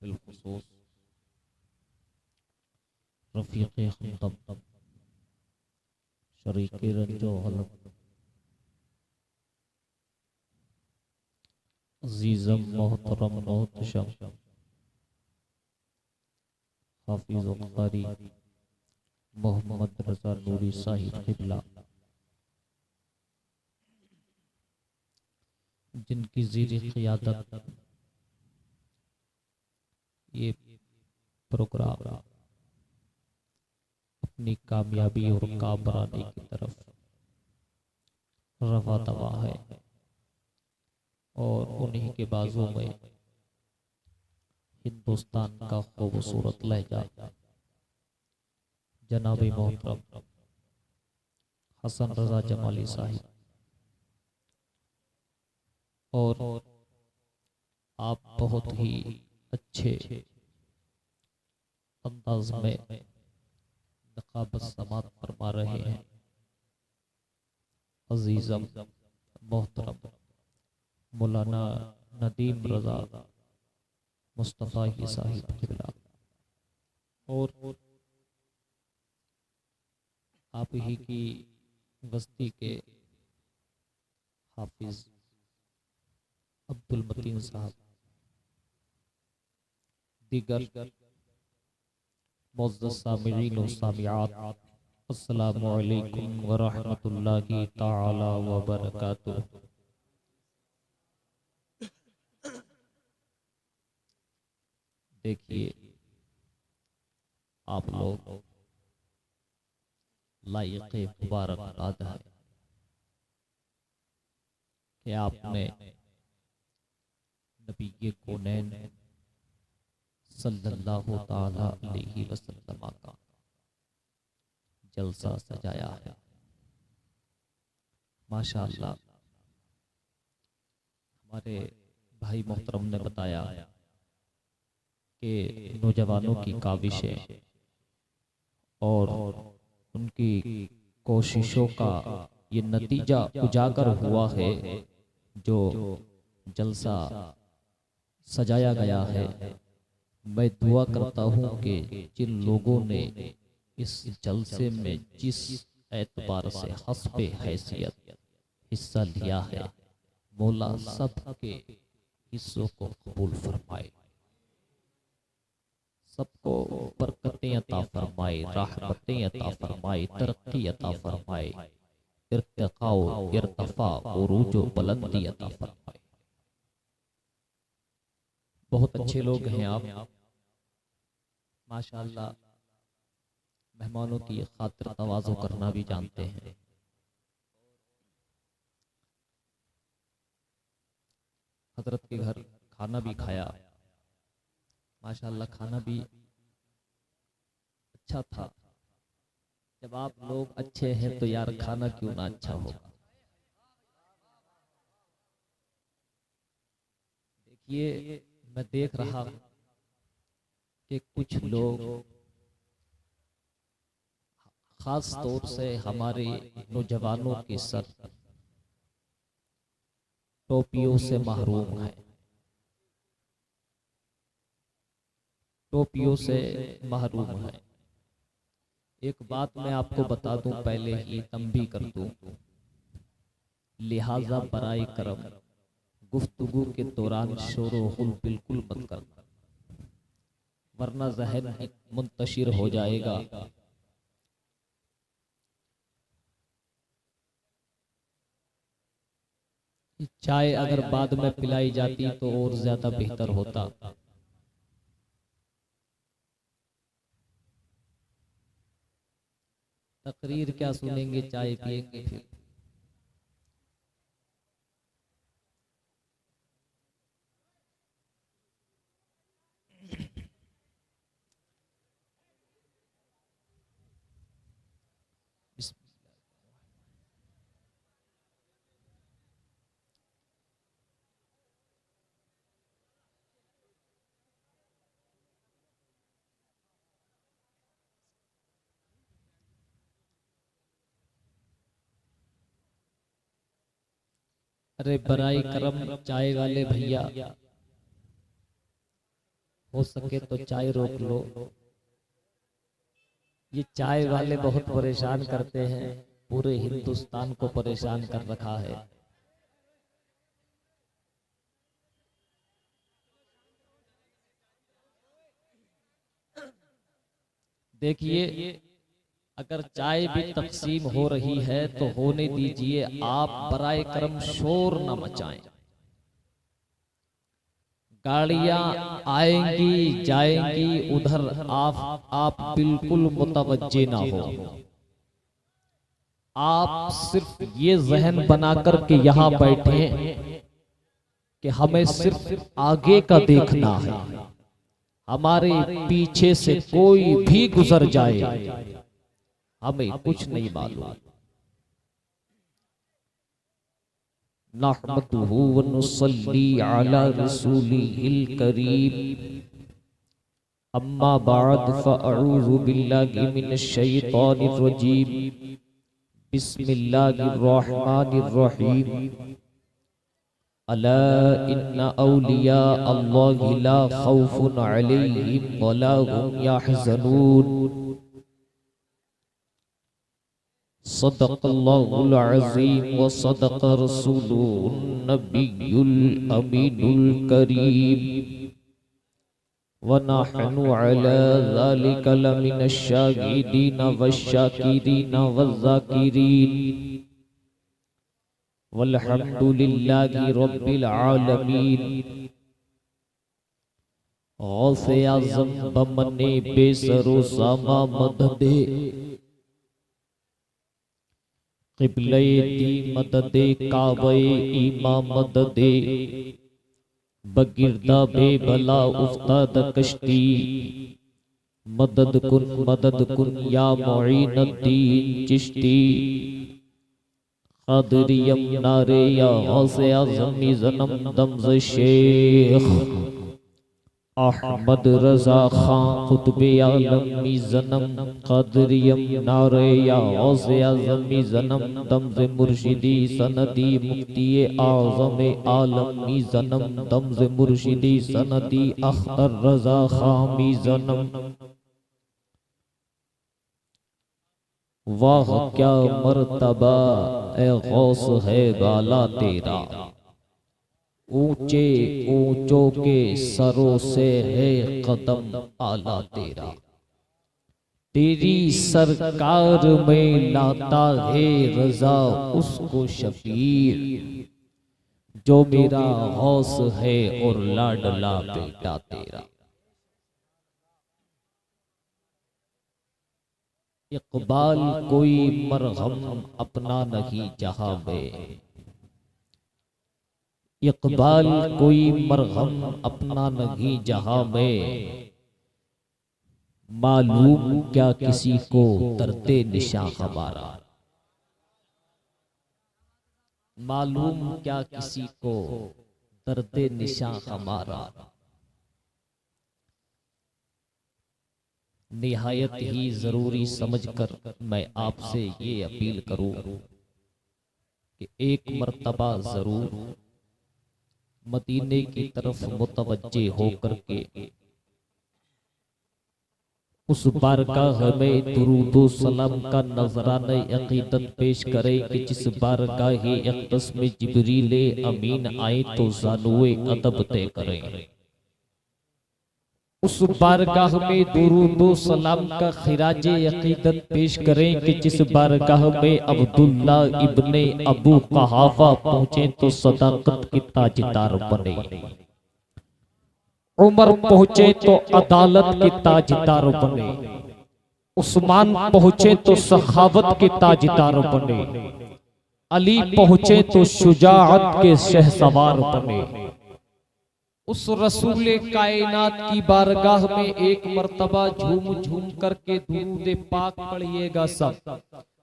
बिलखुसूस रफ़ीक़ हमदम शरीक रंजो गलत अज़ीज़म मोहतरम मोहतशम हाफिज़ कारी मोहम्मद रज़ा नूरी साहिब क़िबला, जिनकी ज़ीरे क़ियादत ये प्रोग्राम अपनी कामयाबी और कामरानी की तरफ रवा दवा है, और उन्हीं के बाजू में हिंदुस्तान का खूबसूरत लहजा जनाबी मोहतरम हसन रजा जमाली साहिब, और आप बहुत ही अच्छे अंदाज में नक़ाबत समात फरमा रहे हैं। अजीज़म मोहतरम मौलाना नदीम रजा मुस्तफ़ा ही साहिब क़िबला, और आप ही की बस्ती के हाफिज अब्दुल मतीन साहब, दीगर मुअज़्ज़ज़ सामिईन व सामिआत, अस्सलामु अलैकुम व रहमतुल्लाहि तआला व बरकातुहू। देखिए, आप लोग लायक़ मुबारकबाद है कि आपने नबी कौनैन सल्लल्लाहु ताला अलैहि वसल्लम का जलसा सजाया है। माशाअल्लाह, हमारे भाई मोहतरम ने बताया कि नौजवानों की काविशें और उनकी कोशिशों का ये नतीजा उजागर हुआ है, जो जलसा सजाया गया है। मैं दुआ करता हूँ कि जिन लोगों ने इस जलसे में जिस एतबार से हस्बे हैसियत हिस्सा लिया है, मौला सब के हिस्सों को कबूल फरमाए, सबको बरकतें अता फरमाए, रहमतें अता फरमाए, तरक्की अता फरमाए, इर्तिकाओ इर्तफा उरूज व बुलंदी अता फरमाए। बहुत अच्छे लोग हैं आप, माशाअल्लाह। मेहमानों की खातिर तवाज़ु करना भी जानते हैं। हजरत के घर खाना भी खाया, माशाअल्लाह, खाना भी अच्छा था। जब आप लोग अच्छे हैं तो यार खाना क्यों ना अच्छा होगा। देखिए, मैं देख रहा हूं कि कुछ लोग, खास तौर से हमारे नौजवानों के सर टोपियों से महरूम है, टोपियों से महरूम है। एक बात मैं आपको बता दूं, पहले ही तंबीह कर दूं, लिहाजा बराए करम गुफ्तगू के दौरान शोर व गुल बिल्कुल मत करना, वरना ज़हन मुंतशिर हो जाएगा। चाय अगर बाद में पिलाई जाती तो और ज्यादा बेहतर होता। तकरीर क्या सुनेंगे, चाय पिएंगे फिर। अरे बराई करम चाय वाले भैया, हो सके तो चाय रोक लो। ये चाय वाले बहुत परेशान करते हैं, पूरे हिंदुस्तान को परेशान कर रखा है। देखिए, अगर चाय भी तकसीम हो रही है तो होने दीजिए, आप बराए करम शोर न मचाएं। गाड़ियां आएंगी जाएंगी, उधर आप बिल्कुल मुतवज्जे ना हो। आप सिर्फ ये जहन बनाकर के यहां बैठे कि हमें सिर्फ आगे का देखना है, हमारे पीछे से कोई भी गुजर जाए हमें कुछ नहीं मालूम। नहमदुहु व नुसल्ली अला रसूलिहिल करीम, अम्मा बाद फअऊज़ु बिल्लाहि मिनश शैतानिर रजीम, बिस्मिल्लाहिर रहमानिर रहीम। अला इन्ना औलिया अल्लाहि ला खौफुन अलैहिम व ला हुम यहज़नून। सदक़ल्लाहुल अज़ीम व सदक़ रसूलुहुन नबियुल अमीनुल करीम व नहनु अला ज़ालिका लमिनश शाहिदीन वश्शाकिरीन वज़्ज़ाकिरीन वल्हम्दुलिल्लाहि रब्बिल आलमीन। गौसे आज़म बमने बेसरो सामा मददे, क़िबले दी मददे काबे ईमा मददे, बगिरदा बेबला उफ्ताद कश्ती, मदद कुन या मुईनुद्दीन चिश्ती। क़ादिरियम नारे या गौसे आज़मी ज़नम दम्ज़ शेख, अहमद रज़ा खां क़ुत्बे आलमी ज़नम। क़ादिरियम नारे या गौसे आज़मी ज़नम दम्ज़ मुर्शिदी सनदी, मुफ्ती आज़म आलमी ज़नम दम्ज़ मुर्शिदी सनदी, अख्तर रज़ा खामी ज़नम। वाह क्या मर्तबा ए गौस है बाला तेरा, ऊंचे ऊंचों के सरों से है कदम आला तेरा। तेरी सरकार में लाता है रजा उसको शफीर, जो मेरा गौस है और लाडला बेटा तेरा। इक़बाल कोई मरहम अपना नहीं जहां में, इक़बाल कोई मरहम अपना नहीं जहां में। मालूम क्या किसी को दर्दे निशां हमारा, मालूम क्या किसी को दर्दे निशां हमारा। निहायत ही जरूरी समझकर मैं आपसे ये अपील करूं कि एक मर्तबा जरूर मदीने की तरफ मुतवज्जे होकर के उस बारगाह में दुरूदो सलाम का नजराना अकीदत पेश करें कि जिस बारगाह अक़दस में जिब्रील अमीन आए तो ज़ानुए अदब तय करें। उस बारगाह में दुरूदो सलाम का खिराज अकीदत पेश करें कि जिस बारगाह में अब्दुल्ला इब्ने अबू कहाफा पहुंचे तो सदाकत की ताजदार बने, उमर पहुंचे तो अदालत की ताजदार बने, उस्मान पहुंचे तो सखावत के ताजदार बने, अली पहुंचे तो शुजाअत के शहसवार बने। उस रसूले कायनात की बारगाह में एक मर्तबा झूम झूम करके दुरूद पाक पढ़िएगा सब।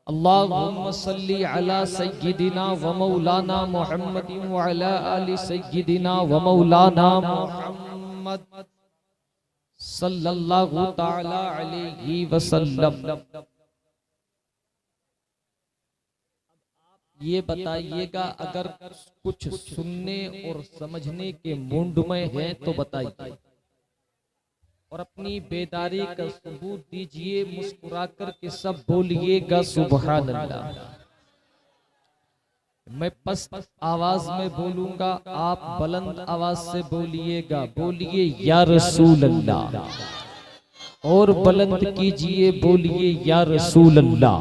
अल्लाहुम्मा सल्ली अला सय्यिदिना व मौलाना मुहम्मदिन व अला आलि सय्यिदिना व मौलाना मुहम्मद सल्लल्लाहु तआला अलैहि वसल्लम। ये बताइएगा, अगर कुछ सुनने और समझने के मूड में है तो बताइए। और अपनी बेदारी का सबूत दीजिए, मुस्कुरा कर के सब बोलिएगा सुभान अल्लाह। मैं पस्त आवाज में बोलूंगा, आप बुलंद आवाज से बोलिएगा, बोलिए या रसूल अल्लाह। और बुलंद कीजिए, बोलिए या रसूल अल्लाह,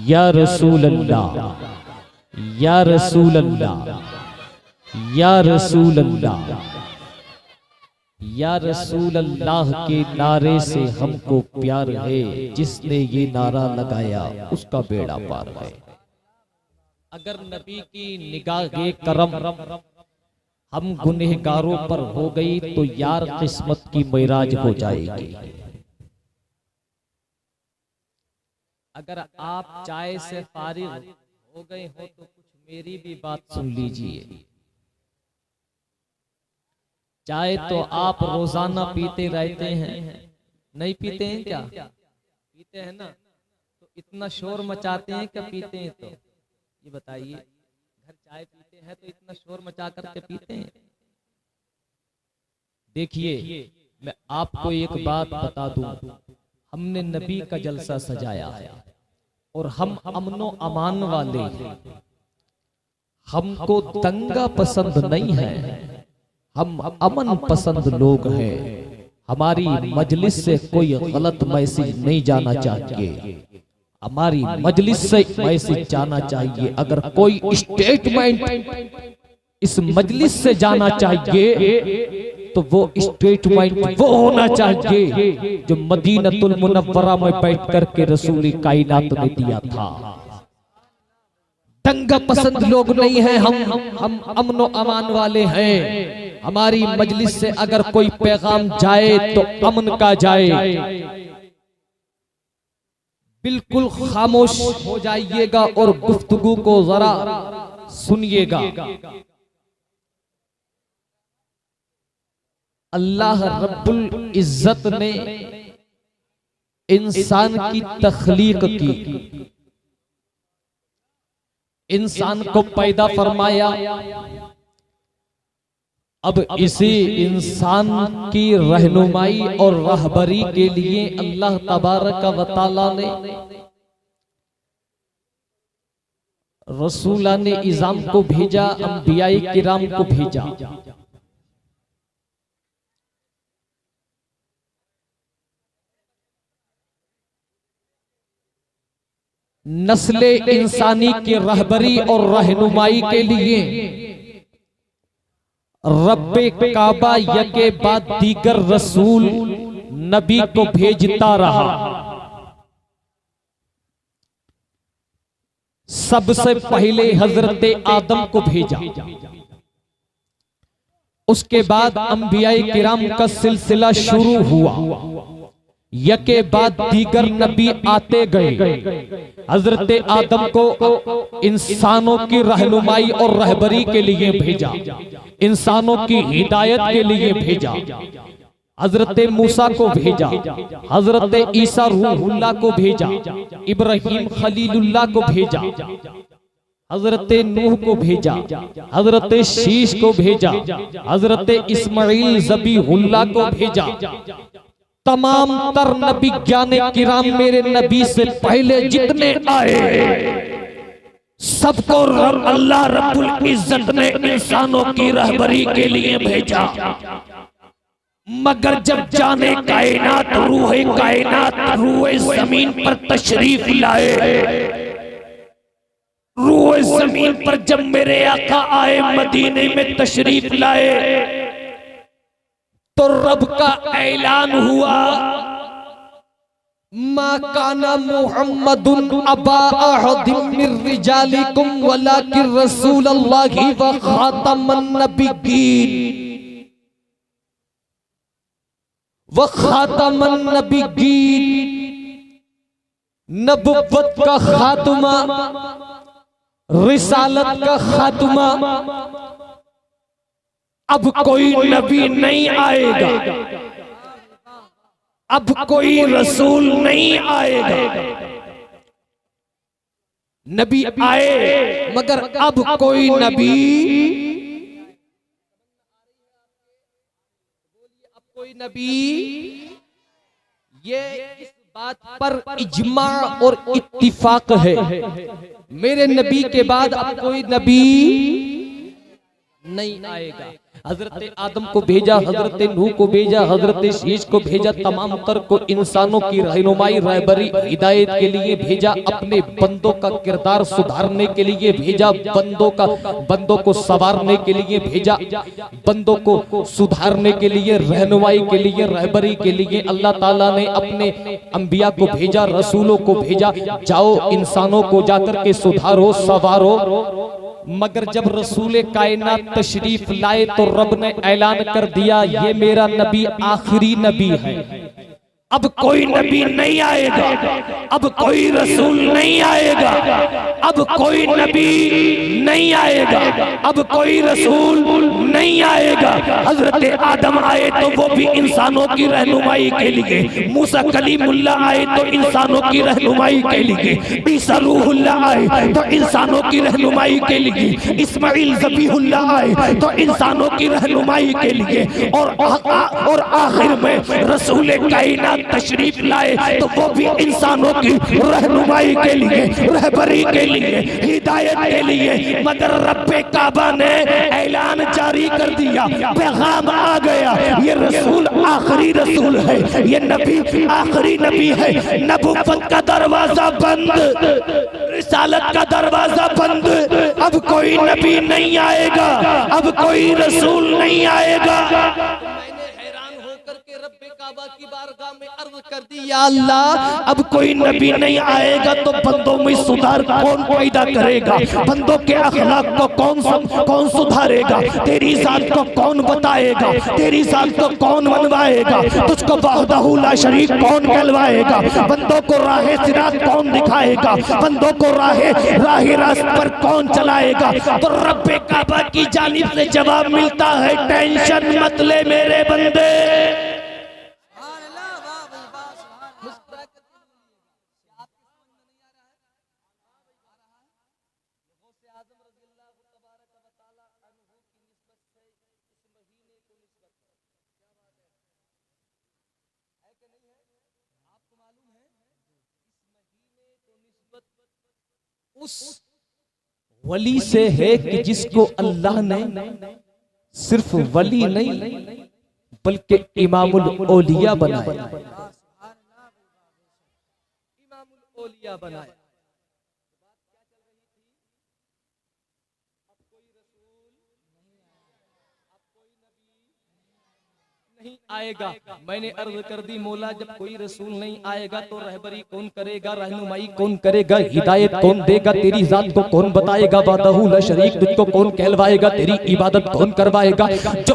या रसूल अल्लाह, या रसूल अल्लाह, या रसूल अल्लाह। या रसूल अल्लाह के नारे से हमको प्यार है, जिसने ये नारा लगाया उसका बेड़ा पार है। अगर नबी की निगाहे करम हम गुनहगारों पर हो गई तो यार किस्मत की मेराज हो जाएगी। अगर आप चाय से फारिग हो गए हो तो कुछ मेरी भी बात सुन लीजिए। चाय तो आप रोजाना पीते रहते हैं, नहीं पीते हैं क्या? पीते हैं ना, तो इतना शोर मचाते हैं क्या पीते हैं? तो ये बताइए, घर चाय पीते हैं तो इतना शोर मचा करके पीते हैं? देखिए, मैं आपको एक बात बता दूं, हमने नबी का जलसा सजाया है और हम अमनो अमान वाले हैं। हमको दंगा पसंद नहीं है, हम अमन पसंद लोग हैं। हमारी मजलिस से कोई गलत मैसेज नहीं जाना चाहिए, हमारी मजलिस से मैसेज जाना चाहिए। अगर कोई स्टेटमेंट इस मजलिस से जाना चाहिए तो वो स्टेटमेंट वो होना चाहिए जो मदीनतुल मुनव्वरा में बैठ करके रसूल कायनात ने दिया था। दंगा पसंद लोग नहीं हैं हम अमनो अमान वाले हैं। हमारी मजलिस से अगर कोई पैगाम जाए तो अमन का जाए। बिल्कुल खामोश हो जाइएगा और गुफ्तगू को जरा सुनिएगा। अल्लाह रब्बुल इज्जत ने इंसान की तख्लीक की, इंसान को पैदा फरमाया। अब इसी इंसान की रहनुमाई और रहबरी के लिए अल्लाह तबारक व तआला ने रसूलाने इज़ाम को भेजा, अंबियाई किराम को भेजा। नस्ले इंसानी की रहबरी और रहनुमाई के लिए रब्बे काबा यके बाद दीगर रसूल नबी को भेजता रहा। सबसे पहले हजरत आदम को भेजा, उसके बाद अंबियाए किराम का सिलसिला शुरू हुआ। यके बाद दीगर नबी आते गए। हजरत आदम को इंसानों की रहनुमाई और रहबरी के लिए भेजा, इंसानों की हिदायत के लिए भेजा। हजरत मूसा को भेजा, हजरत ईसा रूहुल्लाह को भेजा, इब्राहिम खलीलुल्लाह को भेजा, हजरत नूह को भेजा, हजरत शीश को भेजा, हजरत इस्माइल ज़बीहुल्लाह को भेजा। तमाम तर नबी ज्ञाने किराम मेरे नबी से पहले जितने आए सबको अल्लाह रब्बुल इज्जत ने इंसानों की रहबरी के लिए भेजा। मगर जब जाने कायनात रूह जमीन पर तशरीफ लाए, रूह जमीन पर जब मेरे आका आए, मदीने में तशरीफ लाए, तो रब का ऐलान हुआ, मा काना मुहम्मदुन अबा अहदिम मिर रिजालिकुम वलाकिन रसूलुल्लाहि व खातमन नबिय्यीन व खातमन नबिय्यीन। नबुव्वत का खात्मा, रिसालत का खात्मा। अब कोई नबी नहीं आएगा, अब कोई रसूल नहीं आएगा। नबी आए मगर अब कोई नबी कोई नबी, ये इस बात पर इज्मा और इत्तिफाक है, मेरे नबी के बाद अब कोई नबी नहीं आएगा। हजरत आदम को भेजा, हजरत नूह को भेजा, हजरत शीश को भेजा, तमाम तर को इंसानों की रहनुमाई रहबरी हिदायत के लिए भेजा, अपने बंदों का किरदार सुधारने के लिए भेजा, बंदों को संवारने के लिए भेजा, बंदों को सुधारने के लिए, रहनुमाई के लिए, रहबरी के लिए अल्लाह ताला ने अपने अंबिया को भेजा, रसूलों को भेजा, जाओ इंसानों को जाकर के सुधारो, संवारो। मगर जब रसूल कायनात तशरीफ लाए तो रब ने ऐलान कर दिया, ये मेरा नबी आखिरी नबी है, अब कोई नबी नहीं आएगा, अब कोई रसूल नहीं आएगा, अब कोई नबी नहीं आएगा, अब कोई रसूल नहीं आएगा। हजरत आदम आए तो वो भी इंसानों की रहनुमाई के लिए, मूसा कलीमुल्लाह आए तो इंसानों की रहनुमाई के लिए, ईसा रूहुल्लाह आए तो इंसानों की रहनुमाई के लिए, इस्माइल ज़बीहुल्लाह आए तो इंसानों की रहनुमाई के लिए, और आखिर में रसूल कायनात तशरीफ लाए तो वो भी इंसानों की रहनुमाई के लिए, रहबरी के लिए, हिदायत के लिए। मगर रब्बे काबा ने ऐलान जारी कर दिया, पैगाम आ गया, ये रसूल आखिरी रसूल है, ये नबी आखिरी नबी है। नबुव्वत का दरवाजा बंद, रिसालत का दरवाजा बंद, अब कोई नबी नहीं आएगा, अब कोई रसूल नहीं आएगा। काबा की बारगाह में अर्ज कर दी, या अल्लाह अब कोई नबी नहीं आएगा तो बंदों में सुधार कौन पैदा करेगा, बंदों के अखलाक को कौन सुधारेगा, तेरी जात को कौन बताएगा, तेरी जात को कौन मनवाएगा, तुझको वहदहू ला शरीक कौन कहलवाएगा, बंदों को राहे सिरात कौन दिखाएगा, बंदों को राहे रास्त पर कौन चलाएगा। तो रब्बे काबा की जानिब से जवाब मिलता है, टेंशन मत ले मेरे बंदे, उस वली से है कि जिसको अल्लाह ने सिर्फ वली नहीं बल्कि इमामुल औलिया बनाया, इमामुल औलिया बनाया। नहीं आएगा, मैंने अर्ज कर दी मौला जब कोई रसूल नहीं आएगा तो रहबरी कौन करेगा, रहनुमाई कौन करेगा, हिदायत कौन देगा, तेरी जात को कौन बताएगा, वहदहू ला शरीक तुझको कौन कहलवाएगा, तेरी इबादत कौन करवाएगा। जो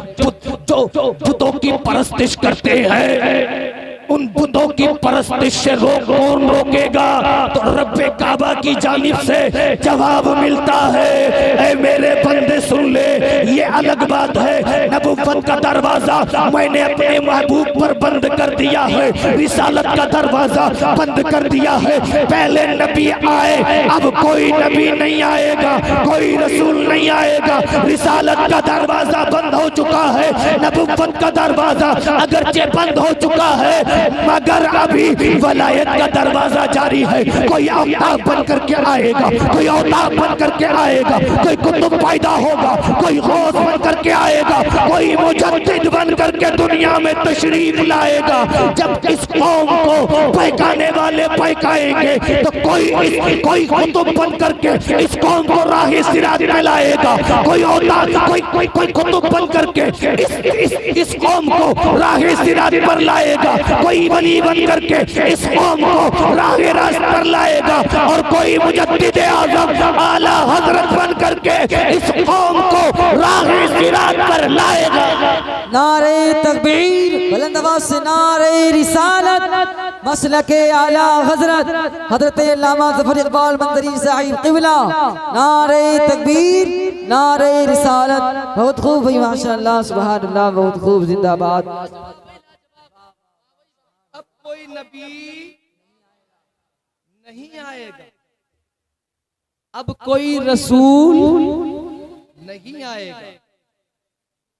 बुतों की परस्तिश करते हैं उन बुतों की परस्तिश से कौन रोकेगा। तो रब्बे काबा की जानिब से जवाब मिलता है, ऐ मेरे बंदे सुन ले, ये अलग बात है, नबुव्वत का दरवाजा मैंने अपने महबूब पर बंद कर दिया है, रिसालत का दरवाजा बंद कर दिया है। पहले नबी आए, अब कोई नबी नहीं आएगा, कोई रसूल नहीं आएगा, रिसालत का दरवाजा बंद हो चुका है, नबुव्वत का दरवाजा अगरचे बंद हो चुका है, मगर अभी वलायत का दरवाजा जारी है। कोई औताब बन करके आएगा, कोई औताब बन करके आएगा, कोई कुतुब पैदा होगा, कोई गौस बन करके आएगा, कोई मुजद्दिद बन करके दुनिया में तशरीफ लाएगा। जब इस कौम को बहकाने वाले बहकाएंगे तो कोई कुतुब बन करके इस कौम को राहे सिरात में लाएगा, कोई औताब कोई कुतुब बन करके इस कौम को राहे सिरात पर लाएगा, कोई वली बन करके इस कौम को राहे रास्त पर लाएगा, और कोई मुजद्दिद आज़म आला हजरत बन करके इस कौम को राहे सिरात पर लाएगा। नारे तकबीर, बुलंद आवाज से नारे रिसालत, मसलके आला हजरत हजरत अल्लामा ज़फ़र इक़बाल मंदरी साहिब क़िबला, नारे तकबीर, नारे रिसालत। बहुत खूब भाई, माशाअल्लाह, सुभान अल्लाह, बहुत खूब, जिंदाबाद। अब कोई नबी नहीं आएगा, अब कोई रसूल नहीं आएगा,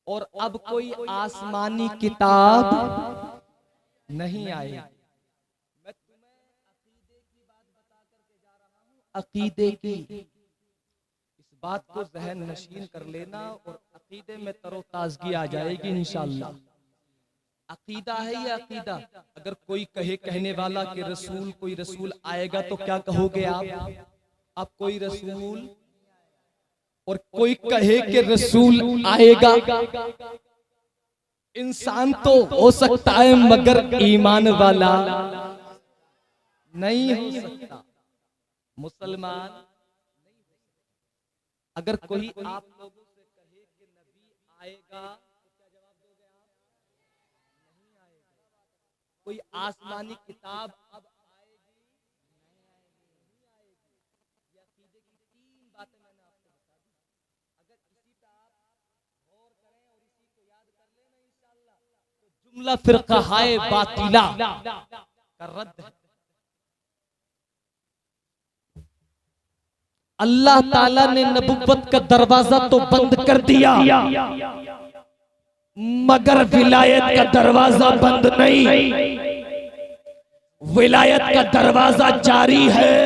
और अब कोई आसमानी किताब नहीं आएगी। मैं तुम्हें अकीदे की बात बता करके जा रहा हूँ, अकीदे की। इस बात को जहन नशीन कर लेना और अकीदे में तरोताजगी आ जाएगी इंशाअल्लाह। अकीदा है ये अकीदा। अगर कोई कहे कहने वाला कि रसूल, कोई रसूल आएगा तो क्या कहोगे आप कोई रसूल, और कोई कहे कि रसूल आएगा। इंसान तो हो सकता है मगर ईमान वाला नहीं हो सकता, मुसलमान। अगर कोई आप लोगों से कहे कि नबी आएगा तो क्या जवाब दोगे आप? नहीं आएगा। कोई आसमानी किताब अब आएगी? नहीं आएगी। ये अकीदे की तीन बातें मैंने आपको बता दी। अगर इसी पे आप गौर करें और इसी को याद कर लें ना इंशाअल्लाह, तो जुमला फिरका हाय बातिला का रद्द है। अल्लाह ताला ने नबुव्वत का दरवाजा तो बंद कर दिया, मगर विलायत का दरवाजा बंद नहीं। विलायत का दरवाजा जारी है,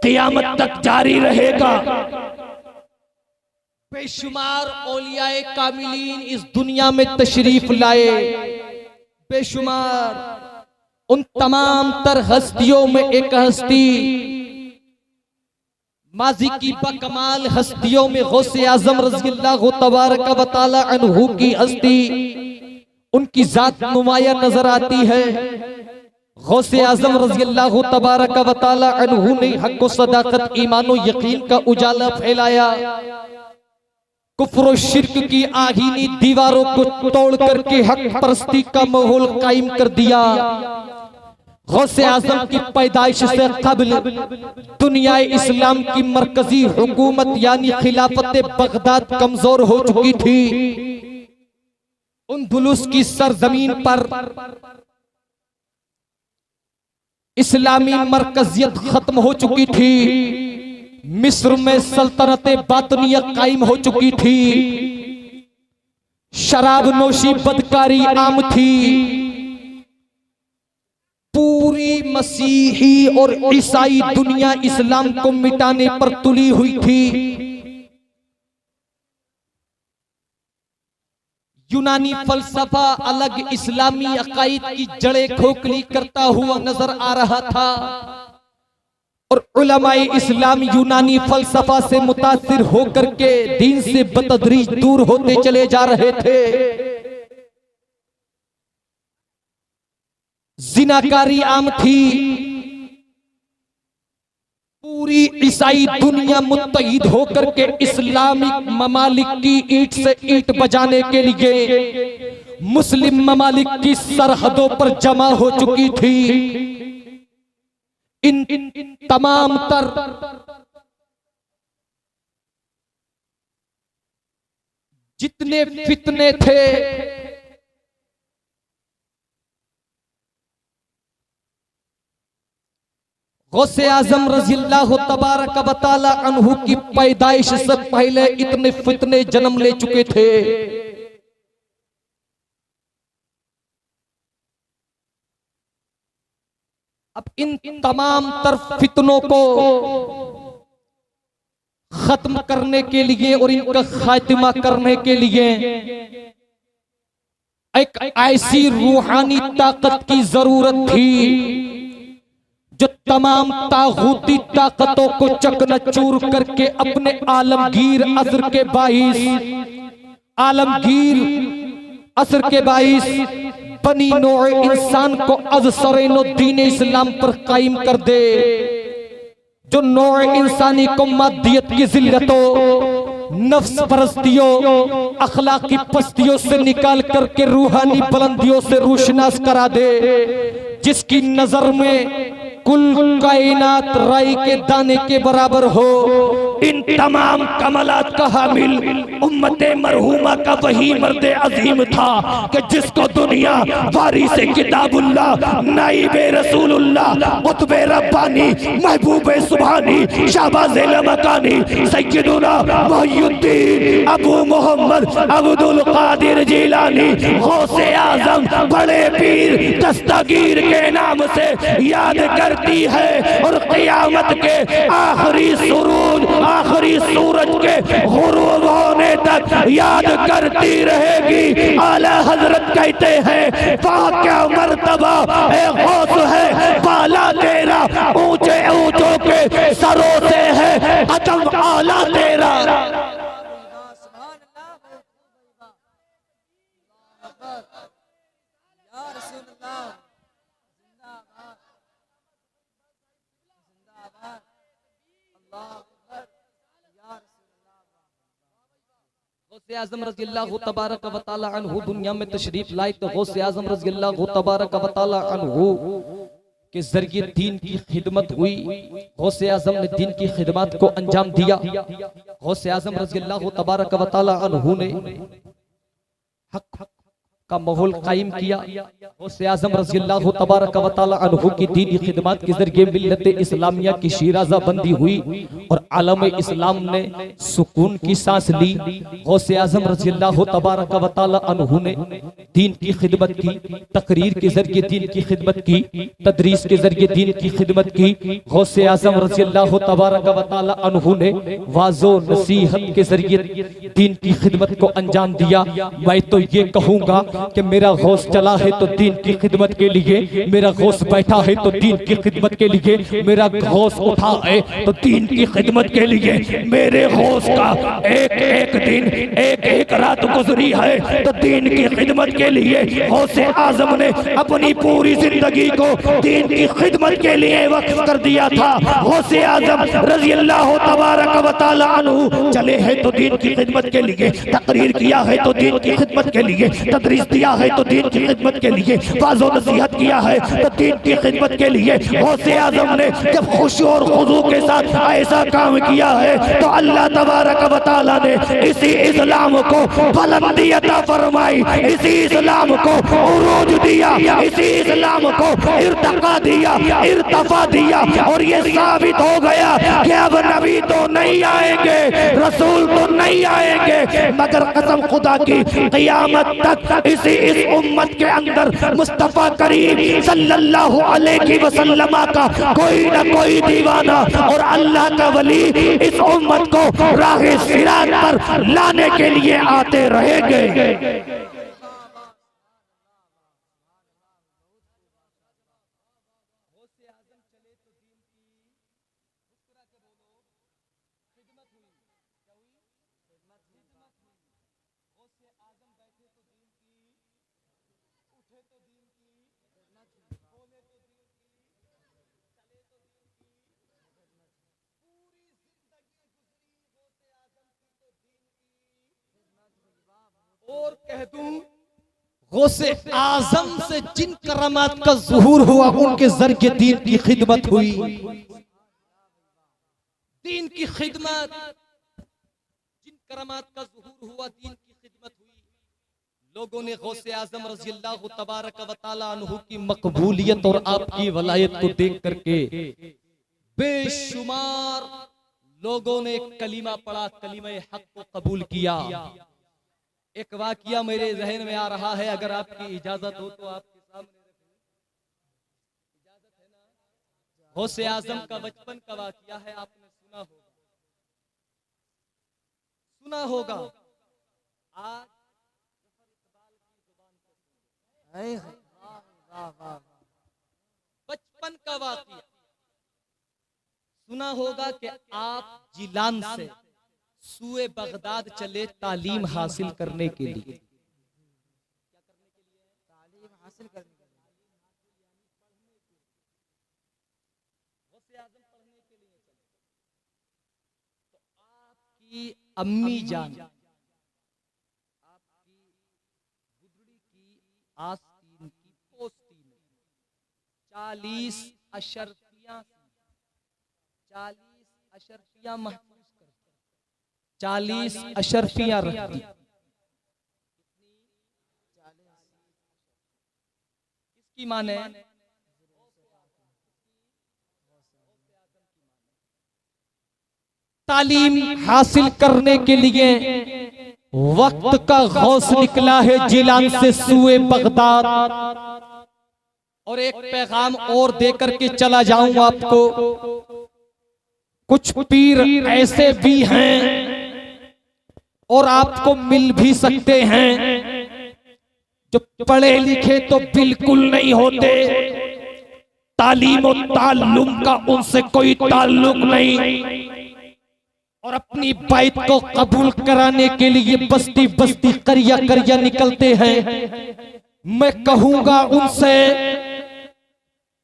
क़यामत तक जारी रहेगा। बेशुमार औलियाए कामिलीन इस दुनिया में तशरीफ लाए, बेशुमार। उन तमाम तर हस्तियों में एक हस्ती, माजी की बकमाल हस्तियों में गौसे आजम रज़ियल्लाहु तबारक व तआला अन्हु की हस्ती, उनकी जात नुमाया नजर आती है। गौसे आजम रज़ियल्लाहु तबारक व तआला अन्हु ने हक व सदाकत, ईमान व यकीन का उजाला फैलाया। कुफ्र और शिर्क की आहीनी दीवारों को तोड़ करके हक परस्ती का माहौल कायम कर दिया। गौसे आजम की पैदाइश से कबल दुनिया इस्लाम की मरकजी हुकूमत यानी खिलाफत बगदाद कमजोर हो चुकी थी। उंदुलुस की सरजमीन पर इस्लामी मरकजियत खत्म हो चुकी थी। मिस्र में सल्तनत बातनिया कायम हो चुकी थी। शराब नोशी बदकारी आम थी। पूरी मसीही और ईसाई दुनिया इस्लाम को मिटाने पर तुली हुई थी। यूनानी फलसफा अलग इस्लामी अकाईद की जड़ें खोखली करता हुआ नजर आ रहा था और उलमाए इस्लाम यूनानी फलसफा से मुतासिर होकर के दीन से बतदरीज दूर होते चले जा रहे थे। जिनाकारी आम थी। पूरी ईसाई दुनिया मुत्तहिद होकर के इस्लामिक ममालिक की ईंट से ईंट बजाने के लिए मुस्लिम ममालिक की सरहदों पर जमा हो चुकी थी। इन तमाम तर जितने फितने थे, गौसे आजम रज़ियल्लाहु तबारक व तआला अन्हु की पैदाइश से पहले इतने फितने जन्म ले चुके थे। अब इन तमाम तर फितनों को खत्म करने के लिए और इनका खात्मा करने के लिए एक ऐसी रूहानी ताकत की जरूरत थी जो तमाम तागूती ताकतों को चकनाचूर करके अपने आलमगीर असर के बाइस, आलमगीर असर के बाइस बनी नौए इंसान को अज़सरेनो दीन इस्लाम पर कायम कर दे, जो नौए इंसानी को मादियत की जिल्लतों, नफ्स परस्तियों, अखलाकी पस्तियों से निकाल करके रूहानी बुलंदियों से रोशनास करा दे, जिसकी नजर में कुल कायनात राई के दाने के बराबर हो। इन तमाम कमालात का हामिल उम्मते मरहूमा का वही मर्द अजीम था कि जिसको दुनिया वारिस किताबुल्लाह नाइबे रसूलुल्लाह कुतुबे रब्बानी महबूबे सुभानी शाहबाज़े लमकानी सय्यदुना मुहियुद्दीन अबू मोहम्मद अब्दुल कादिर जिलानी गौसे आजम बड़े पीर दस्तगीर के नाम से याद करती है और क़यामत के आखिरी सुरूज आखिरी सूरज के गुरूब होने तक याद करती रहेगी। आला हजरत कहते हैं क्या मर्तबा गौस है बाला तेरा, ऊंचे ऊंचों के सरों से है कदम आला तेरा। गौसे आज़म रज़ियल्लाहु तबारक व तआला अन्हु दुनिया में तशरीफ लाए तो गौसे आज़म रज़ियल्लाहु तबारक व तआला अन्हु के जरिए दीन की खिदमत हुई। गौसे आज़म ने दीन की खिदमत को अंजाम दिया। गौसे आज़म रज़ियल्लाहु तबारक व तआला अन्हु ने हक का माहौल कायम किया। गौसे आज़म रज़ियल्लाहु तबारक व तआला अन्हु की दीनी खिदमत के जरिए मिल्लत इस्लामिया की शीराज़ा बंदी हुई और आलम इस्लाम ने सुकून की सांस ली। गौसे आज़म रज़ियल्लाहु तबारक व तआला अन्हु ने दीन की खिदमत की, तकरीर के जरिए दीन की खिदमत की, तदरीस के जरिए दीन की खिदमत की। गौसे आज़म रज़ियल्लाहु तबारक व तआला अन्हु ने वाज़ो नसीहत के जरिए दीन की खिदमत को अंजाम दिया। मैं तो ये कहूँगा कि मेरा गौस चला है तो दीन की खिदमत के लिए, मेरा गौस बैठा है तो दीन की खिदमत के लिए, मेरा गौस उठा है तो दीन की खिदमत के लिए। मेरे गौस का एक एक दिन एक एक रात गुजरी है तो दीन की खिदमत के लिए। गौसे आज़म ने अपनी पूरी जिंदगी को दीन की खिदमत के लिए वक्फ कर दिया था। गौसे आज़म रज़ियल्लाहु तबारक व तआला अन्हु चले हैं तो दीन की खिदमत के लिए, तकरीर किया है तो दीन की खिदमत के लिए, तदरीस दिया है तो दीन की खिदमत के लिए, वाज़ो नसीहत किया है तो दीन की खिदमत के लिए। गौसे आज़म ने जब खुशू और खुजू के साथ ऐसा काम किया है तो अल्लाह तबारक व तआला ने इसी इस्लाम को बुलंदी अता फरमाई, इसी इस्लाम को उरूज दिया, इसी इस्लाम को इर्तिका दिया, इर्तफा दिया। और ये साबित हो गया कि अब नबी तो नहीं आएंगे, रसूल तो नहीं आएंगे, मगर कसम खुदा की क़यामत तक इस उम्मत के अंदर मुस्तफा करीम सल्लल्लाहु अलैहि वसल्लम का कोई ना कोई दीवाना और अल्लाह का वली इस उम्मत को राहे सिरात पर लाने के लिए आते रहेंगे। और कह दूं गौसे आजम से जिन करामात का ज़ुहूर हुआ उनके जरिए दीन की खिदमत हुई। दीन की खिदमत, जिन करामात का ज़ुहूर हुआ दीन की खिदमत हुई। लोगों ने गौसे आजम रज़ियल्लाहु तबारक व तआला अन्हु की मकबूलियत और आपकी वलायत को देख करके बेशुमार लोगों ने कलीमा पढ़ा, कलीमा हक को कबूल किया। एक वाकिया मेरे जहन में आ रहा है, अगर आपकी इजाजत हो तो आपके सामने इजाजत है ना। गौसे आजम का बचपन का वाकिया है, आपने सुना होगा। आज बचपन का वाकिया सुना होगा कि आप जिलान से सूए बगदाद चले तालीम हासिल करने के लिए। तालीम हासिल करने के लिए गौसे आज़म पढ़ने के लिए चले तो आपकी अम्मी जान, आपकी गुदड़ी की आस्तीन की पोस्ती में 40 अशर्फिया अशरफियां महसूस करती, 40 अशरफियां रखती। किसकी माने? तालीम हासिल करने के लिए वक्त का गौस निकला है जिलान से सुए बगदाद। और एक पैगाम और देकर के चला जाऊं आपको, कुछ पीर ऐसे भी हैं और आपको मिल भी सकते हैं जो पढ़े लिखे तो बिल्कुल नहीं होते, तालीम और ताल्लुम का उनसे कोई ताल्लुक नहीं, और अपनी बात को कबूल कराने के लिए बस्ती बस्ती करिया करिया निकलते हैं। मैं कहूंगा उनसे,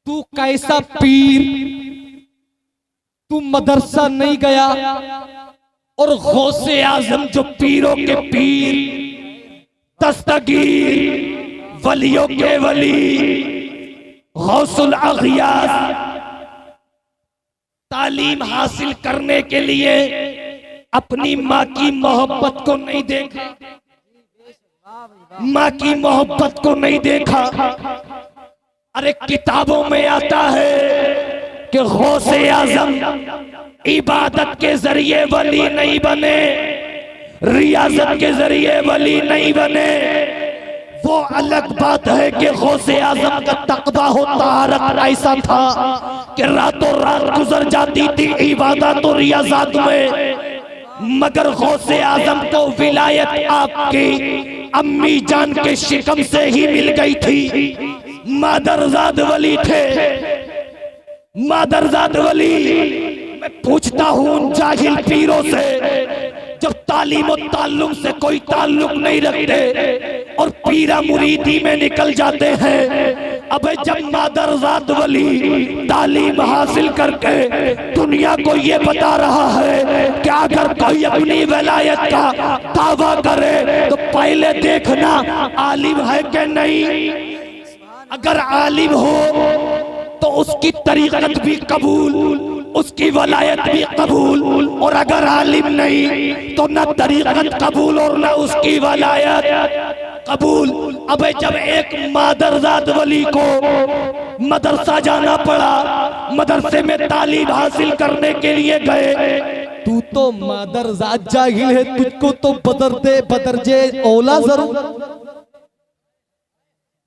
तू कैसा पीर, तू मदरसा नहीं गया, और गौसे आजम जो पीरों के पीर, दस्तगीर, वलियों के वली, गौसुल अगियास, तालीम हासिल करने के लिए अपनी माँ की मोहब्बत को नहीं देखा, माँ की मोहब्बत को नहीं देखा। अरे किताबों में आता है कि गौसे आजम इबादत के जरिए वली नहीं बने, रियाजत के जरिए वली नहीं बने। वो अलग बात है कि गौसे आजम का तकवा हो तारक ऐसा था कि रातों रात गुजर जाती थी इबादत और रियाजत में, मगर गौसे आजम को विलायत आपकी अम्मी जान के शिकम से ही मिल गई थी। मादरजाद वली थे, मादरजाद वली। मैं पूछता हूं उन जाहिल पीरों से जब तालीम और ताल्लुम से कोई ताल्लुक नहीं रखते और पीरा मुरीदी में निकल जाते हैं, अबे जब मादरजाद वली तालीम हासिल करके दुनिया को ये बता रहा है कि अगर कोई अपनी वलायत का दावा करे तो पहले देखना आलिम है कि नहीं। अगर आलिम हो तो उसकी तरीकत भी कबूल, उसकी वलायत भी कबूल, और अगर आलिम नहीं तो न तरीकत कबूल और न उसकी वलायत कबूल। अबे जब एक मादरजाद वली को मदरसा जाना पड़ा, मदरसे में तालीम हासिल करने के लिए गए, तू तो मादरजाद जाहिल है, तुझको तो बदरजे औला जरूर।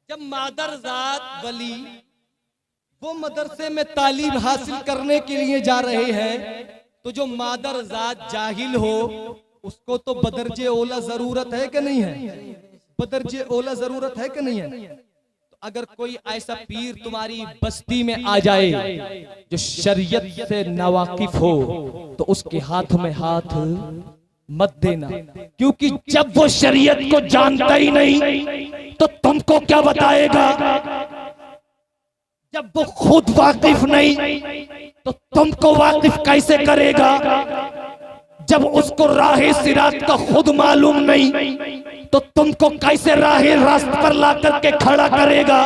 जब मादरजाद वली वो मदरसे में तालीम हासिल करने के लिए जा रहे हैं, तो जो मादरजाद जाहिल हो उसको तो बदरजे ओला जरूरत है कि नहीं है? बदरजे ओला जरूरत है कि नहीं है? तो अगर कोई ऐसा पीर तुम्हारी बस्ती में आ जाए जो शरीयत से नावाकिफ हो तो उसके हाथ में हाथ मत देना, क्योंकि जब वो शरीयत को जानता ही नहीं तो तुमको क्या बताएगा। जब वो खुद वाकिफ नहीं तो तुमको वाकिफ कैसे करेगा। जब उसको राहे सिरात का खुद मालूम नहीं तो तुमको कैसे राहे रास्ते पर ला करके खड़ा करेगा।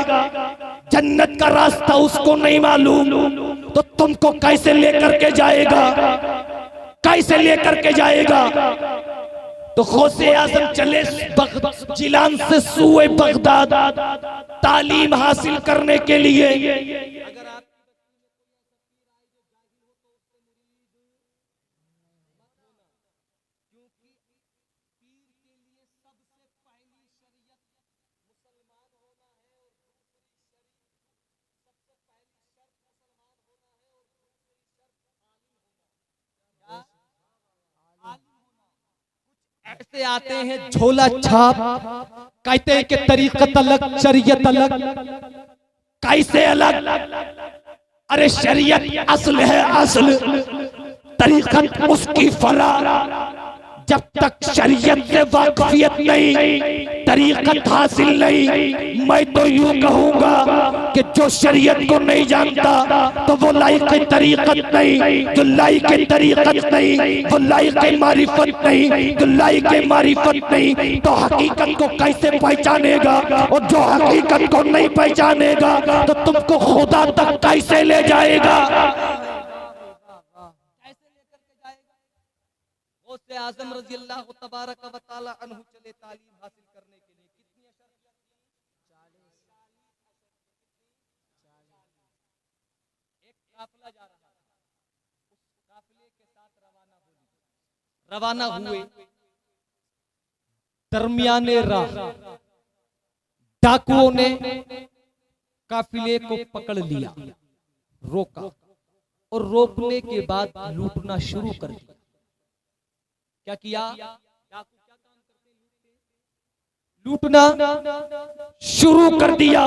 जन्नत का रास्ता उसको नहीं मालूम तो तुमको कैसे लेकर के जाएगा, कैसे लेकर के जाएगा। तो गौसे आजम चले जिलान से सुए बगदाद तालीम हासिल करने के लिए। अगर आप ऐसे आते हैं झोला छाप, कहते हैं कि तरीकत अलग शरीयत अलग, कैसे अलग। अरे शरीयत असल है, असल तरीकत उसकी फरा जब तक शरीयत से वाकफियत नहीं, तरीकत हासिल नहीं, मैं तो यूं कहूंगा कि जो शरीयत को नहीं जानता तो वो लायक तरीकत नहीं, जो लायक तरीकत नहीं वो लायक मारिफत नहीं, जो लायक मारिफत नहीं तो हकीकत को कैसे पहचानेगा, और जो हकीकत को नहीं पहचानेगा तो तुमको खुदा तक कैसे ले जाएगा। गौसे आजम रज़ी अल्लाह तबारक व तआला अन्हु चले तालीम हासिल करने के लिए, कितनी एक काफिला जा रहा था, उस काफिले के साथ रवाना हुए। दरमियाने राह डाकुओं ने काफिले को पकड़ लिया, रोका, और रोकने के बाद लूटना शुरू कर दिया। क्या किया? लूटना शुरू कर दिया।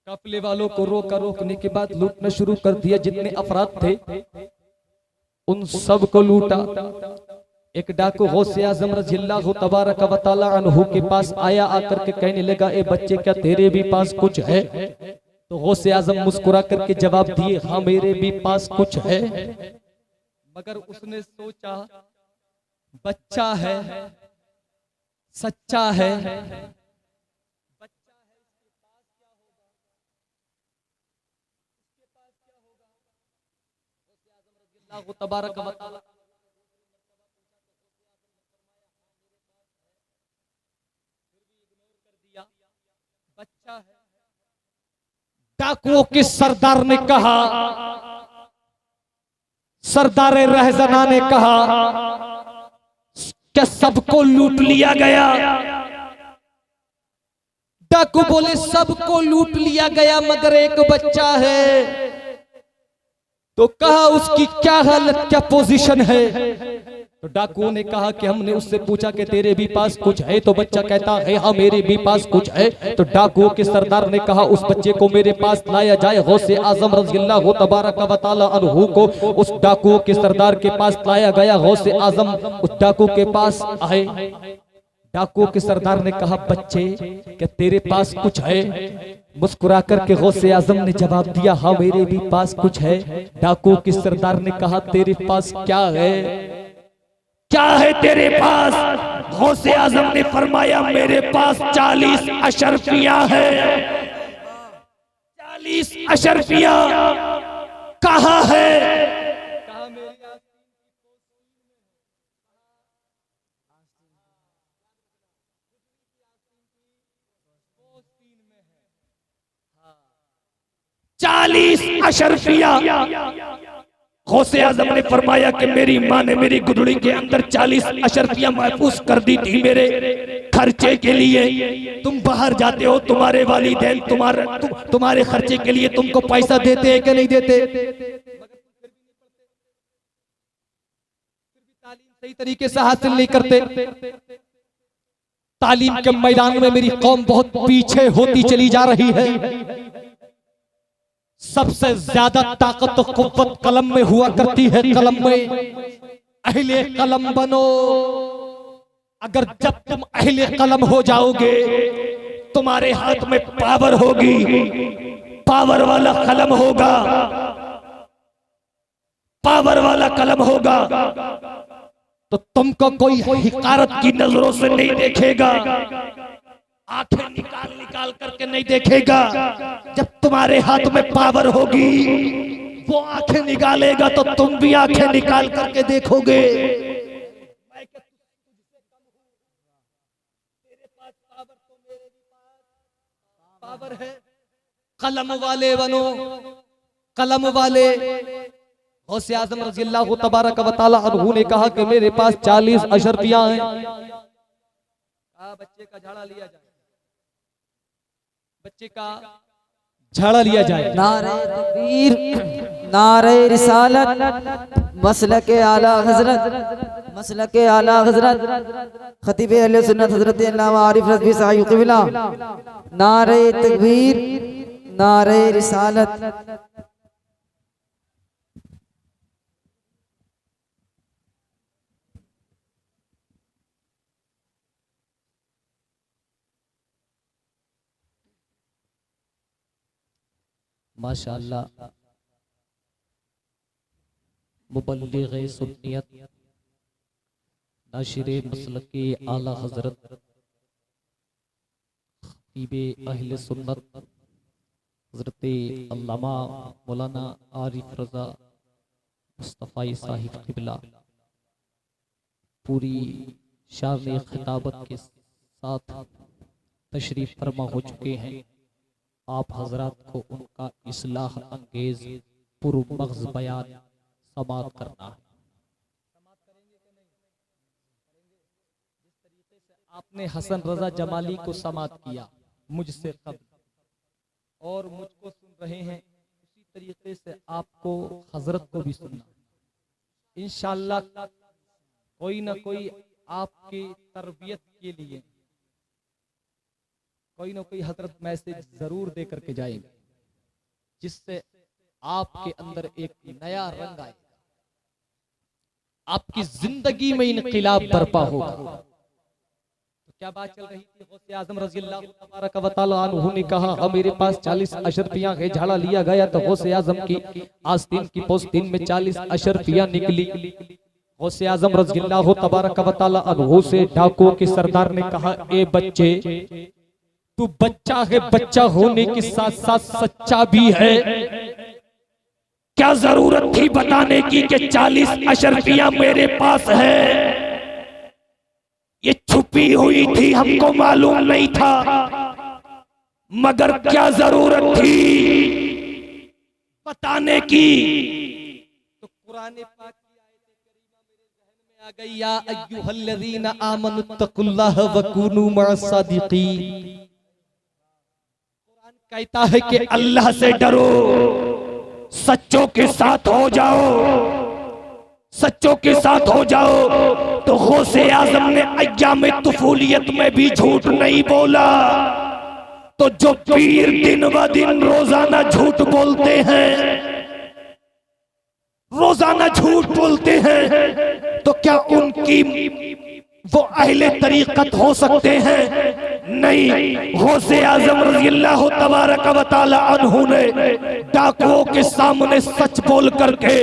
काफिले वालों को रोका, रोकने के बाद लूटना शुरू कर दिया। जितने अफराद थे उन सब को लूटा। एक डाकू गौसे आज़म रज़ियल्लाहु तबारक व तआला अन्हु के पास आया, आकर के कहने लगा, ए बच्चे क्या तेरे भी पास कुछ है? तो गौसे आज़म मुस्कुरा करके जवाब दिए, हाँ मेरे भी पास कुछ है। मगर उसने सोचा बच्चा है, सच्चा है, तबारक व तआला बच्चा है। डाकुओं के सरदार ने कहा, सरदार रहज़ना ने कहा क्या सबको लूट लिया गया? डाकू बोले सबको लूट लिया गया मगर एक बच्चा है। तो कहा उसकी क्या हालत, क्या पोजीशन है? तो डाकुओं ने कहा कि हमने उससे पूछा कि तेरे भी पास कुछ है? तो बच्चा कहता है हाँ मेरे भी पास कुछ है। तो डाकुओं के सरदार ने कहा उस बच्चे को मेरे पास लाया जाए। गौसे आज़म रज़ियल्लाहु तबारक व तआला अन्हु को उस डाकुओं के सरदार के पास लाया गया। गौसे आज़म उस डाकू के पास आए। डाकुओं के सरदार ने कहा बच्चे क्या तेरे पास कुछ है? मुस्कुरा करके गौसे आज़म ने जवाब दिया हाँ मेरे भी पास कुछ है। डाकुओं के सरदार ने कहा तेरे पास क्या है, क्या है तेरे पास? गौसे आज़म ने फरमाया मेरे पास 40 अशरफियां है। 40 अशरफियां कहाँ है? चालीस अशरफिया। गौसे आज़म ने फरमाया कि मेरी माँ ने मेरी गुदड़ी के अंदर 40 अशरफिया महफूज कर दी थी मेरे खर्चे के लिए। तुम बाहर जाते हो, तुम्हारे वालिदैन तुम्हारे खर्चे के लिए तुमको पैसा देते हैं कि नहीं देते? सही तरीके से हासिल नहीं करते। तालीम के मैदान में मेरी कौम बहुत पीछे होती चली जा रही है। सबसे ज्यादा ताकत तो कुव्वत कलम में हुआ करती है। कलम में अहले कलम बनो। अगर जब तुम अहले कलम हो जाओगे तुम्हारे हाथ में पावर होगी, पावर वाला कलम होगा, पावर वाला कलम होगा तो तुमको कोई हिकारत की नजरों से नहीं देखेगा, आंखें निकाल निकाल करके नहीं देखेगा। जब तुम्हारे हाथ में पावर होगी वो आंखें निकालेगा तो तुम भी आंखें निकाल करके देखोगे। पावर है, कलम वाले बनो, कलम वाले। गौसे आज़म रज़ियल्लाहु तबारक व तआला अन्हु ने कहा कि मेरे पास 40 अशरफियां हैं। बच्चे का झाड़ा लिया जाए, बच्चे का झाड़ा लिया जाए। नारे तकबीर, नारे रिसालत, मसलके आला हजरत, मसलके आला हजरत खतीब अहले सुन्नत हजरत अल्लामा आरिफ रज़वी साहिब क़िबला। नारे तकबीर, नारे रिसालत। माशाअल्लाह मुबल्लिग़ सुन्नियत नाशिर मसलक आला हजरत खतीब अहले सुन्नत हजरत अल्लामा मौलाना आरिफ रजा मुस्तफ़ा साहिब क़िबला पूरी शान खिताबत के साथ तशरीफ फरमा हो चुके हैं। आप हजरात को उनका इस्लाह अंगेज पुरमग़ज़ बयान समात करना है। आपने हसन रजा जमाली को समात किया मुझसे कब्ल और मुझको सुन रहे हैं, उसी तरीके से आपको हजरत को भी सुनना। इंशाअल्लाह कोई ना कोई आपके तरबियत के लिए कोई ना कोई हजरत मैसेज जरूर दे करके जाएंगे, जिससे आपके अंदर एक नया रंग आएगा, आपकी जिंदगी में इनकलाब बर्पा होगा। तो क्या बात चल रही थी? गौसे आजम रज़ियल्लाहु तबारक व तआला अन्हु ने कहा, हाँ मेरे पास 40 अशरफियां है। झाड़ा लिया गया तो गौसे आजम की आस्तीन की पोस्तीन में 40 अशरफियां निकली। गौसे आजम रज़ियल्लाहु तबारक व तआला अन्हु से डाकुओं के सरदार ने कहा, ए बच्चे, तू बच्चा है, बच्चा होने के साथ साथ सच्चा भी है। क्या जरूरत थी बताने की कि 40 अशरफियां मेरे पास है? ये छुपी हुई थी, हमको मालूम नहीं था, मगर क्या जरूरत थी बताने की? तो कुरान पाक की आयत करीमा मेरे ज़हन में आ गई, या अय्युहल्लज़ीना आमनुत्तकुल्लाह वकूनू मअस्सादिक़ीन। कहता है कि अल्लाह से डरो, सच्चों के साथ हो जाओ, सच्चों के साथ हो जाओ। तो गौसे आजम ने अय्याम तुफूलियत में भी झूठ नहीं बोला। तो जो पीर दिन ब दिन रोजाना झूठ बोलते हैं, रोजाना झूठ बोलते हैं, तो क्या उनकी वो अहले तरीक़त हो सकते हैं? नहीं। गौसे आजम रज़ियल्लाहु तबारक व तआला अन्हु ने डाकुओं के सामने सच बोल करके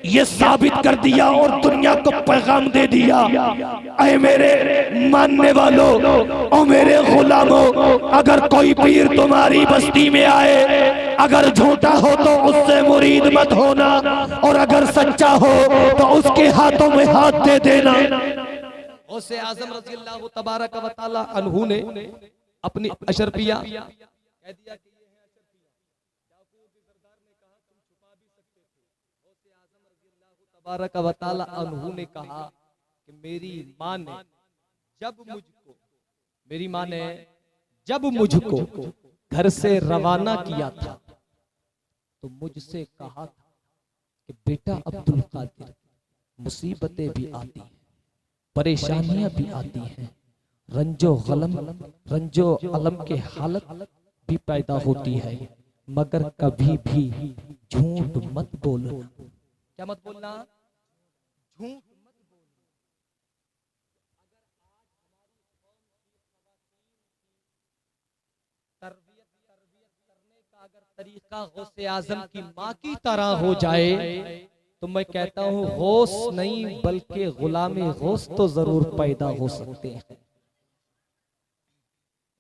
ये साबित कर दिया और दुनिया को पैगाम दे दिया, ऐ मेरे मानने वालों और मेरे गुलामों, अगर कोई पीर तुम्हारी बस्ती में आए, अगर झूठा हो तो उससे मुरीद मत होना, और अगर सच्चा हो तो उसके हाथों में हाथ दे देना। गौसे आजम रज़ियल्लाहु तबारक व तआला अन्हु ने अपनी अशरफियां कह दिया कि ये है अशरफियां। डाकुओं के सरदार ने कहा तुम छुपा भी सकते थे। गौसे आजम रज़ियल्लाहु तबारक व तआला अन्हु ने कहा कि मेरी मां ने जब मुझको घर से रवाना किया था, तो मुझसे कहा था कि बेटा अब्दुल कादिर, मुसीबतें भी आती हैं, परेशानियां भी आती हैं, रंजो अलम के हालत भी पैदा होती है, मगर कभी भी झूठ मत बोलना। क्या मत बोलना? झूठ मत बोलना। तरबियत करने का अगर तरीका गौसे आजम की माँ की तरह हो जाए, तो मैं कहता हूँ गौस नहीं बल्कि गुलामी गौस तो जरूर पैदा हो सकते हैं,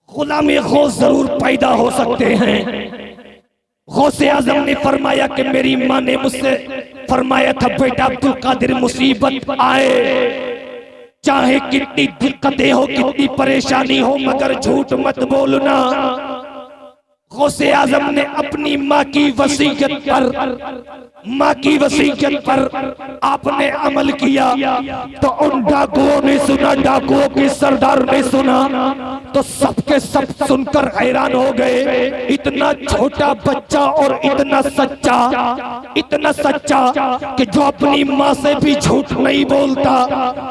गुलामी गौस जरूर पैदा हो सकते हैं। गौसे आजम ने फरमाया कि मेरी माँ ने मुझसे फरमाया था, बेटा अब्दुल कादिर, मुसीबत आए, चाहे कितनी दिक्कतें हो, कितनी परेशानी हो, मगर झूठ मत बोलना। गौसे आजम ने अपनी माँ की वसीयत पर आपने अमल किया, तो उन डाकुओं ने सुना, डाकुओं के सरदार ने सुना, तो सबके सब सुनकर हैरान हो गए। इतना छोटा बच्चा और इतना सच्चा कि जो अपनी माँ से भी झूठ नहीं बोलता,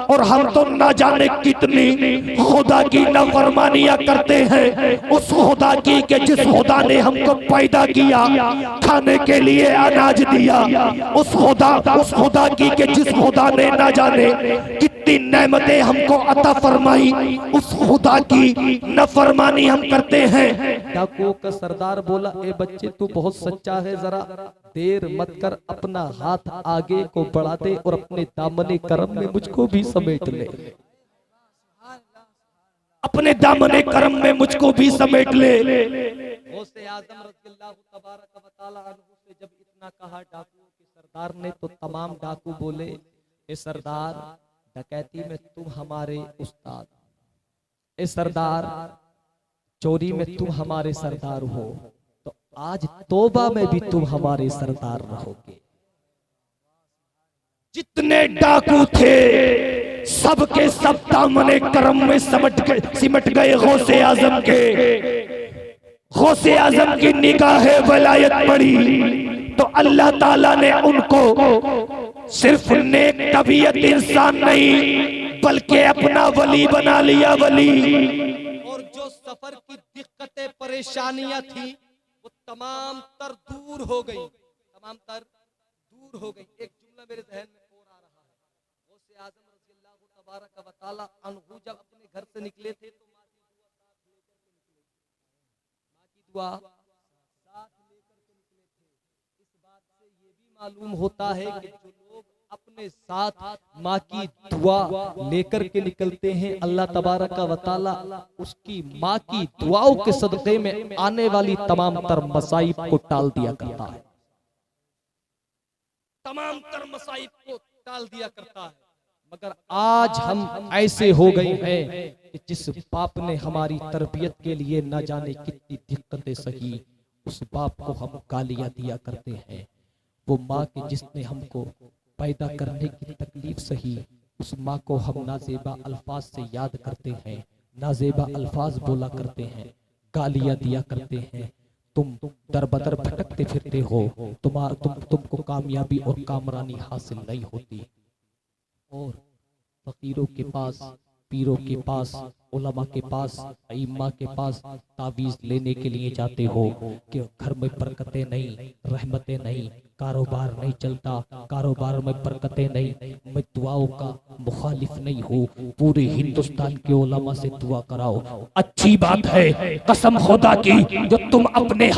और हम तो ना जाने कितनी खुदा की नाफरमानियां करते हैं। उस खुदा की के जिस खुदा ने हमको पैदा किया, खाने के लिए अनाज दिया, उस खुदा की के जिस खुदा ने ना जाने कितनी जितनी नेमतें हमको अता फरमाई उस खुदा की नफरमानी हम करते हैं। डाकुओं का सरदार बोला, ए बच्चे तू बहुत सच्चा है, जरा देर मत कर, अपना हाथ आगे को बढ़ा दे और अपने दामने करम में मुझको भी समेट ले, अपने दामने करम में मुझको भी समेट ले। गौसे आजम रज़ियल्लाहु तबारक व तआला अन्हु से जब इतना कहा डाकुओं के सरदार ने, तो तमाम डाकू बोले, ए सरदार, डकैती में तुम हमारे उस्ताद, ए सरदार, चोरी में तुम हमारे सरदार हो, तो आज तौबा में भी तुम हमारे सरदार रहोगे। जितने डाकू थे सबके सब दामने करम में सिमट गए। गौसे आजम के, गौसे आजम की निगाह वलायत पड़ी तो अल्लाह ताला ने उनको सिर्फ नेक तबीयत इंसान नहीं बल्कि अपना वली बना लिया, वली। और जो सफर की दिक्कतें परेशानियां थी वो तमाम तर दूर हो गई, तमाम तर दूर हो गई। एक जुमला मेरे जहन में और आ रहा है, गौसे आजम रज़ियल्लाहु तबारक व तआला अन्हु जब अपने घर से निकले थे तो माँ की दुआ साथ लेकर के निकले थे। इस बात से ये भी मालूम होता है कि जो लोग अपने साथ माँ की दुआ लेकर के निकलते हैं, अल्लाह तबारक व तआला उसकी माँ की दुआओं के सदक़े में आने वाली तमाम तर मसाइब को टाल दिया करता है, तमाम तर मसाइब को टाल दिया करता है। मगर आज हम ऐसे हो गए हैं कि जिस बाप ने हमारी तरबियत के लिए न जाने कितनी दिक्कतें सही, उस बाप को हम गालियां दिया करते हैं। वो माँ के जिसने हमको पैदा करने की तकलीफ सही, उस माँ को हम नाजेबा अल्फाज से याद करते हैं, नाजेबा अल्फाज बोला करते हैं, गालियां दिया करते हैं। तुम दर बदर भटकते फिरते हो, तुमको कामयाबी और कामरानी हासिल नहीं होती। और फकीरों के पास, पीरों के पास, उलमा के पास, इमाम के पास तावीज़ लेने के लिए जाते हो कि घर में बरकतें नहीं, रहमतें नहीं, कारोबार नहीं चलता, कारोबार में बरकतें नहीं। मैं दुआओं का मुखालिफ नहीं हूँ, पूरे हिंदुस्तान के उलमा से दुआ कराओ। अच्छी बात है, कसम खुदा की, जो तुम अपने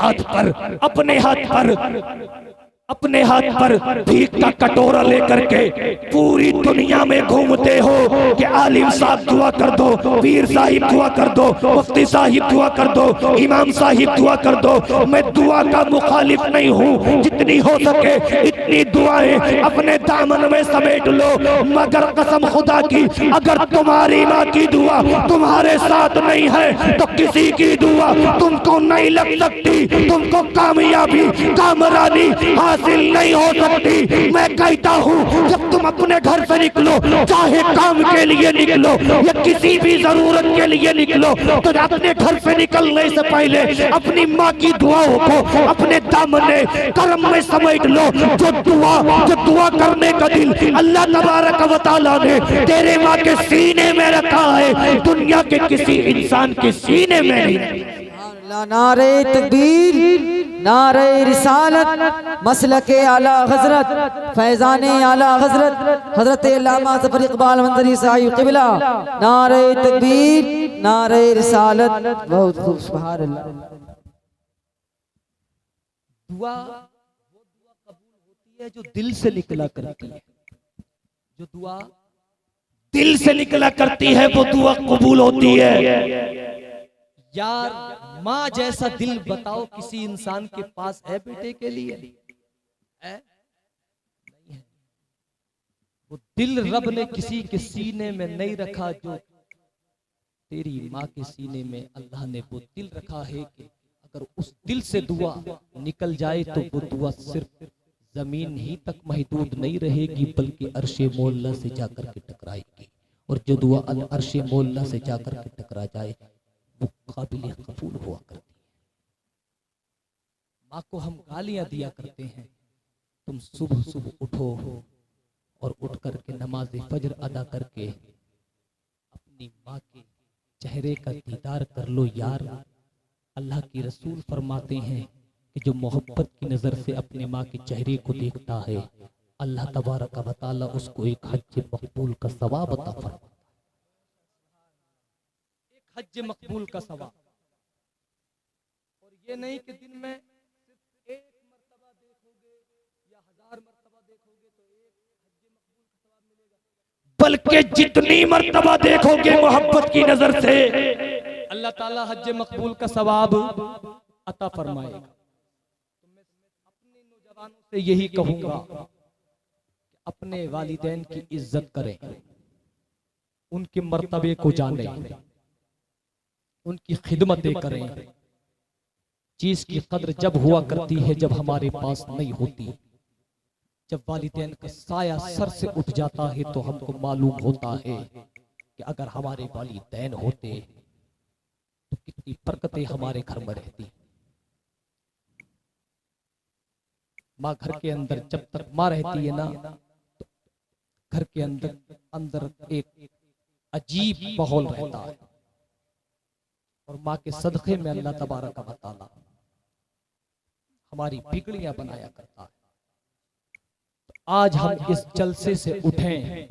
हाथ पर भीख का कटोरा लेकर के पूरी दुनिया में घूमते हो कि आलिम साहब दुआ कर दो, पीर साहिब दुआ कर दो, मुफ्ती साहिब दुआ कर दो, इमाम साहिब दुआ कर दो। मैं दुआ का मुखालिफ नहीं हूँ, जितनी हो सके इतनी दुआएं अपने दामन में समेट लो। मगर कसम खुदा की, अगर तुम्हारी माँ की दुआ तुम्हारे साथ नहीं है तो किसी की दुआ तुमको नहीं लग सकती, तुमको कामयाबी, कामरानी हासिल नहीं हो सकती। मैं कहता हूँ जब तुम अपने घर से निकलो, चाहे काम के लिए निकलो या किसी भी जरूरत के लिए निकलो, तो अपने घर से निकलने से पहले अपनी माँ की दुआओं को अपने दामने करम में समेट लो। जो दुआ करने का दिल अल्लाह तबारक व तआला ने तेरे माँ के सीने में रखा है, दुनिया के किसी इंसान के सीने में नहीं। नारे तकबीर, नारे रिसालत, मसलके आला हजरत, फैजाने आला हजरत हजरत अल्लामा ज़फ़र इक़बाल मंज़री साहिब क़िबला। नारे तकबीर, नारे रिसालत। बहुत खूब, सुभान अल्लाह। दुआ वो दुआ कबूल होती है जो दिल से निकला करती है, जो दुआ दिल से निकला करती है वो दुआ कबूल होती है। यार माँ जैसा दिल बताओ किसी इंसान के पास है बेटे के लिए? है? नहीं है। वो दिल रब ने किसी के सीने में नहीं रखा जो तेरी माँ के सीने में अल्लाह ने वो दिल रखा है कि अगर उस दिल से दुआ निकल जाए तो वो दुआ सिर्फ जमीन ही तक महदूद नहीं रहेगी बल्कि अर्शे मोल्ला से जाकर के टकराएगी। और जो दुआ अर्शे मोल्ला से जाकर के टकरा जाए वो काबिल कबूल हुआ करती है। माँ को हम गालियां दिया करते हैं, तुम सुबह सुबह उठो और उठ करके नमाज फजर अदा करके अपनी माँ के चेहरे का दीदार कर लो यार। अल्लाह के रसूल फरमाते हैं कि जो मोहब्बत की नज़र से अपने माँ के चेहरे को देखता है अल्लाह तबारक व तआला उसको एक हज मकबूल का सवाब अता फरमाता है। एक हज मकबूल का सवाब। और ये नहीं कि दिन में सिर्फ एक मर्तबा देखोगे या 1000 मर्तबा देखोगे तो एक हज मकबूल का सवाब मिलेगा, बल्कि जितनी मर्तबा देखोगे मोहब्बत की नजर से अल्लाह ताला हज मकबूल का सवाब अता फरमाएगा। तो मैं अपने नौजवानों से यही कहूंगा कि अपने वालिदैन की इज्जत करें, उनके मर्तबे को जानें, उनकी खिदमतें करें। चीज की कद्र जब हुआ करती है जब हमारे पास नहीं होती। जब वालिदैन का साया सर से उठ जाता है तो हमको मालूम होता है कि अगर हमारे वालिदैन होते तो कितनी बरकतें हमारे घर में रहती। माँ घर के अंदर जब तक माँ रहती है ना तो घर के अंदर अंदर एक अजीब माहौल रहता है। और माँ के सदक़े में अल्लाह तबारक व तआला हमारी बिगड़ियां बनाया करता है। तो आज हम इस जलसे से उठें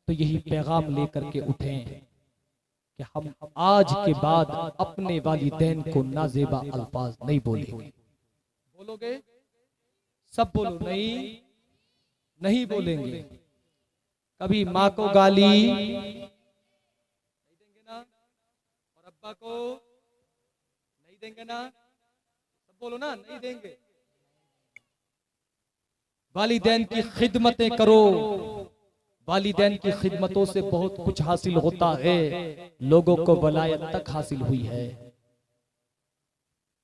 तो यही पैगाम लेकर के उठें कि हम आज के बाद अपने वालिदैन को नाजेबा अल्फाज नहीं बोलेंगे। बोलोगे? सब बोलो। नहीं, नहीं बोलेंगे। कभी माँ को गाली नहीं देंगे ना, और अब्बा को नहीं देंगे ना, सब बोलो ना, नहीं देंगे। वालिदैन की खिदमतें करो। वालिदैन की खिदमतों से बहुत कुछ हासिल होता है। लोगों को वलायत तक हासिल हुई है।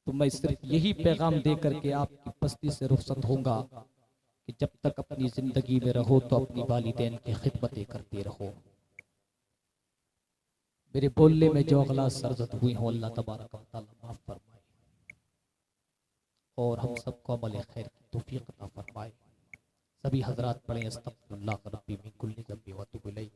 तो मैं सिर्फ यही पैगाम दे करके आपकी बस्ती से रुखसत होऊंगा कि जब तक अपनी जिंदगी में रहो तो अपनी वालिदैन की खिदमतें करते रहो। मेरे बोलने में जो गलत सरजद हुई हो अल्लाह तबारक व तआला माफ फरमाए और हम सबको अमल खैर की तौफीक अता फरमाए। सभी हजरात पढ़ें अस्तगफिरुल्लाह रब्बी मिन कुल्ली ज़ंबि व अतूबु इलैह।